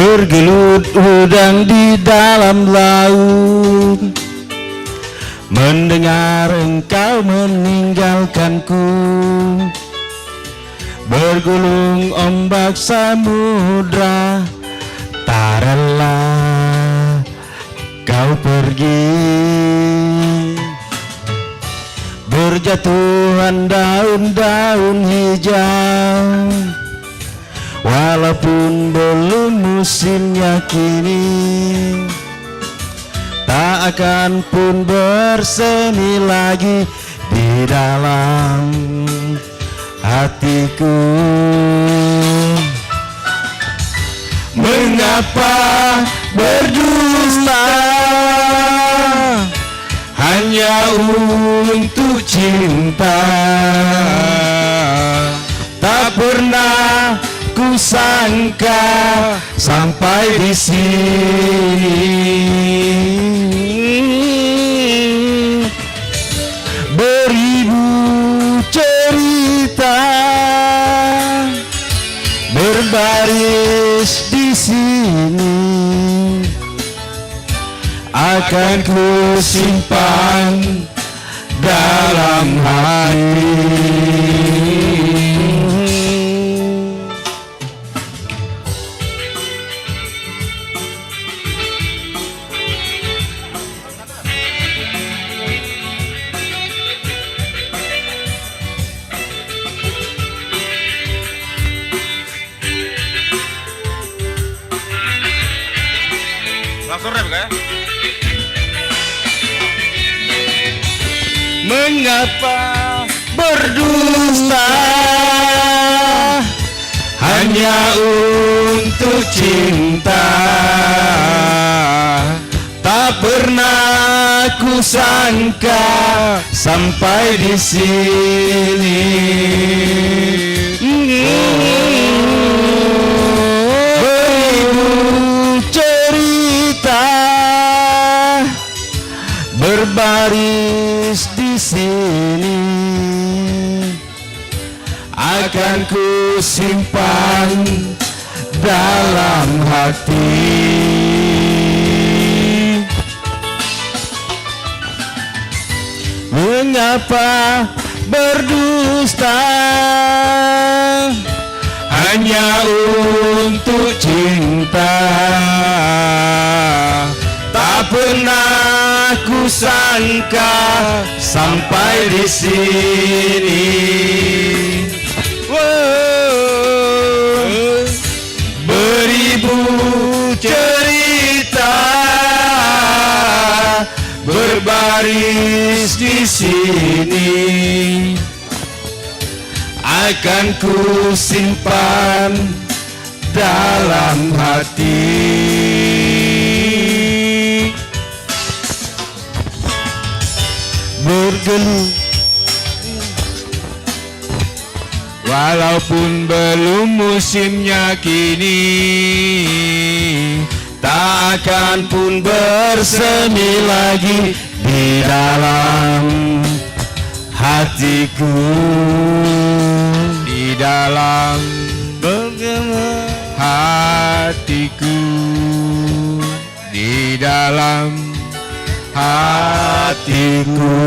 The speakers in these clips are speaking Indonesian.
bergelut udang di dalam laut. Mendengar engkau meninggalkanku, bergulung ombak samudra, tak rela kau pergi. Berjatuhan daun-daun hijau, walaupun belum musimnya kini, tak akan pun bersemi lagi di dalam hatiku. Mengapa berdusta hanya untuk cinta? Tak pernah ku sangka sampai di sini. Beribu cerita berbaris di sini, akan ku simpan dalam hati. Langsung rap ya? Mengapa berdusta hanya untuk cinta? Tak pernah ku sangka sampai di sini. Beribu cerita berbaris di sini, akan ku simpan dalam hati. Mengapa berdusta hanya untuk cinta? Tak pernah ku sangka sampai di sini. Beribu cerita berbaris di sini, akan ku simpan dalam hati. Bergelut walaupun belum musimnya kini, tak akan pun bersemi lagi di dalam hatiku. Di dalam hatiku, di dalam hatiku.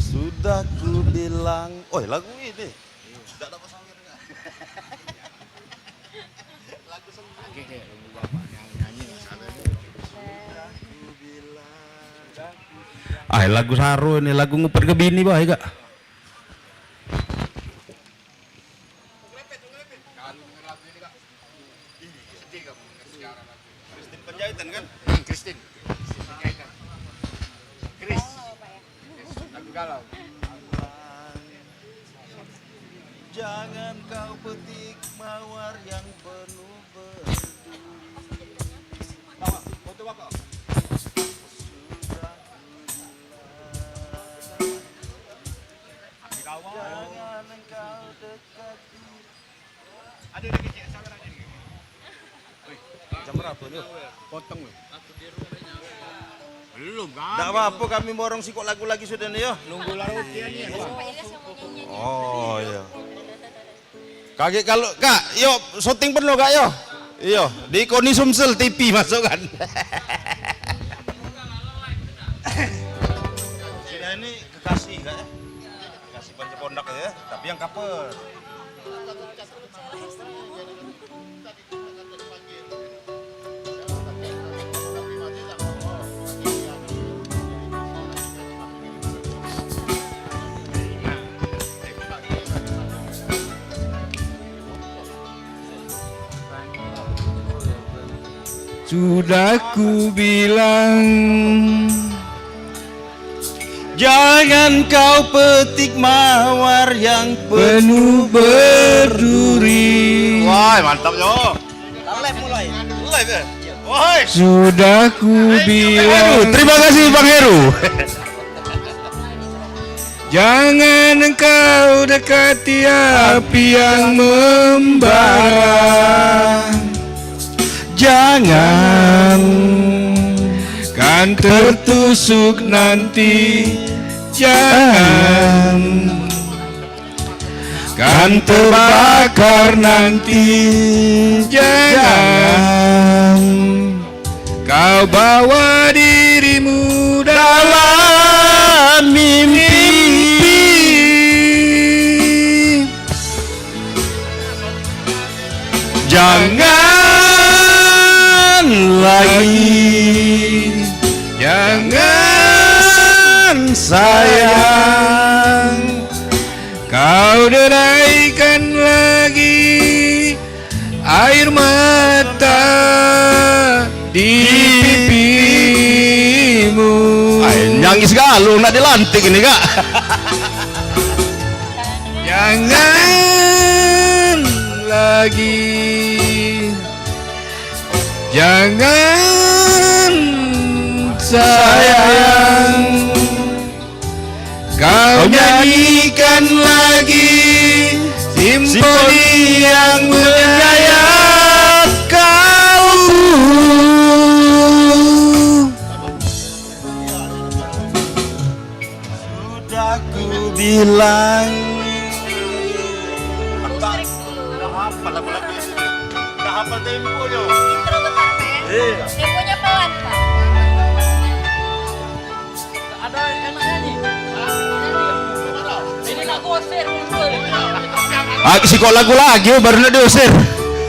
Sudah ku bilang, oh lagu ini. Sudah dapat sangir enggak? Lagu sendiri. Lagu saru ini, lagu nguper ke bini bah ya gak? Kristin Penjahitan kan? Kristin Penjahitan. Kris. Lagu galau. Jangan kau petik mawar yang penuh berdu. Bawa, foto bapak. Jangan engkau dekati. Ada lagi cek sabar aja nih. Jam berapa nih? Potong loh. Belum kan? Tidak apa-apa, kami borong si kok lagu lagi sudah nih yo. Nunggu larut ya nih. Oh iya. Kaget kalau kak, yo syuting penuh kak yo. Iya, di Koni Sumsel TV masuk kan. Sudah ini kekasih kak ya. Kekasih Panca Pondak ya, tapi yang couple. Sudah ku bilang jangan kau petik mawar yang penuh berduri. Wah, mantap yo. Mulai. Mulai. Woi. Sudah ku bilang. Terima kasih Bang Heru. Jangan engkau dekati api yang membara. Jangan kan tertusuk nanti. Jangan kan terbakar nanti. Jangan kau bawa dirimu dalam mimpi. Jangan lagi, jangan sayang, kau deraikan lagi air mata di pipimu. Nyangis galuh nak dilantik ini kak. Jangan lagi, jangan sayang, kau nyanyikan lagi simfoni yang menyayat kalbu. Sudah ku bilang. Udah hafal lagu-lagu ini. Udah hafal temponya. Intro bentar Pak ya. Iya. Temponya pelan Pak. Ada enaknya nih. Ini lagu osir muncul. Si kok lagu lagi baru nak diusir.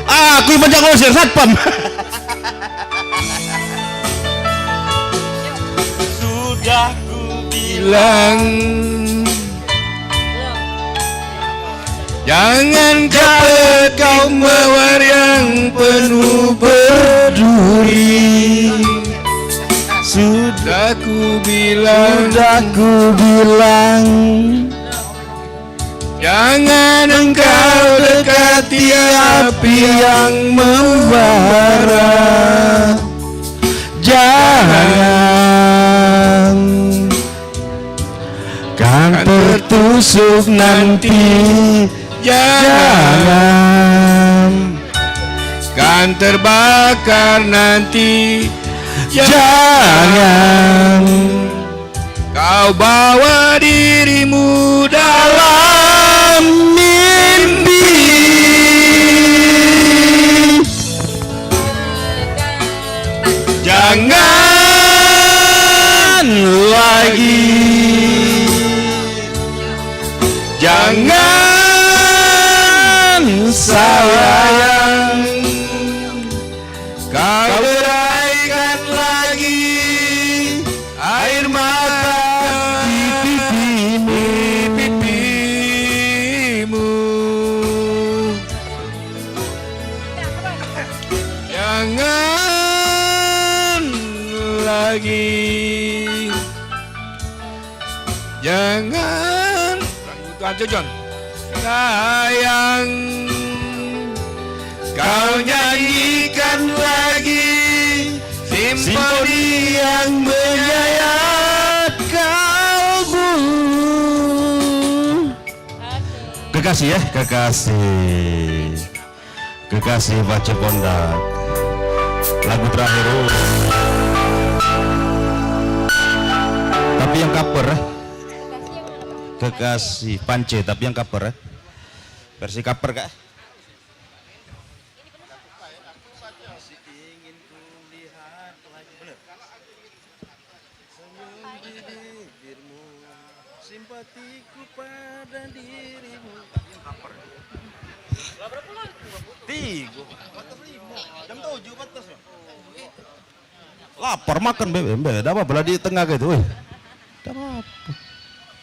Aku yang banyak ngusir satpam. Sudah ku Bilang jangan kau mawar yang penuh berduri. Sudah ku bilang, jangan engkau dekati api yang membara. Jangan kan tertusuk nanti. Jangan kan terbakar nanti. Jangan kau bawa dirimu dalam mimpi. Jangan lagi, jangan sayang, kau deraikan lagi air mata di pipimu. Jangan lagi, jangan John sayang, kau nyanyikan lagi simfoni yang menyayat kalbu. Kekasih ya, kekasih Panca Pondak. Lagu terakhir. Oh. Tapi yang cover Kekasih Pance, tapi yang cover versi cover kak. Simpatiku pada dirimu. Yang cover. Tiga. Jam 7 batas. Lapar makan bebek, ada apa belah di tengah gitu, weh. Ada apa?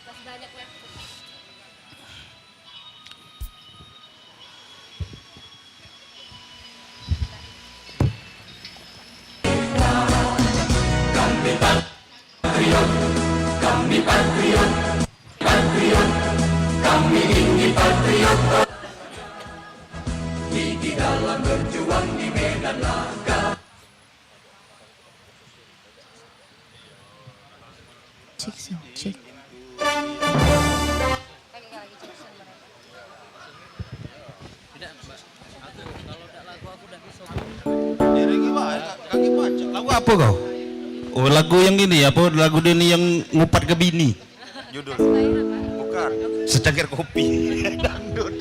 Masih banyak ya. Cek sound, cek. Lagi cek sound mereka. Lagu apa kau? Oh lagu yang ini apa? Lagu Denny yang ngupat ke bini. Judul. Lain apa? Bukan. Secangkir kopi. Dangdut.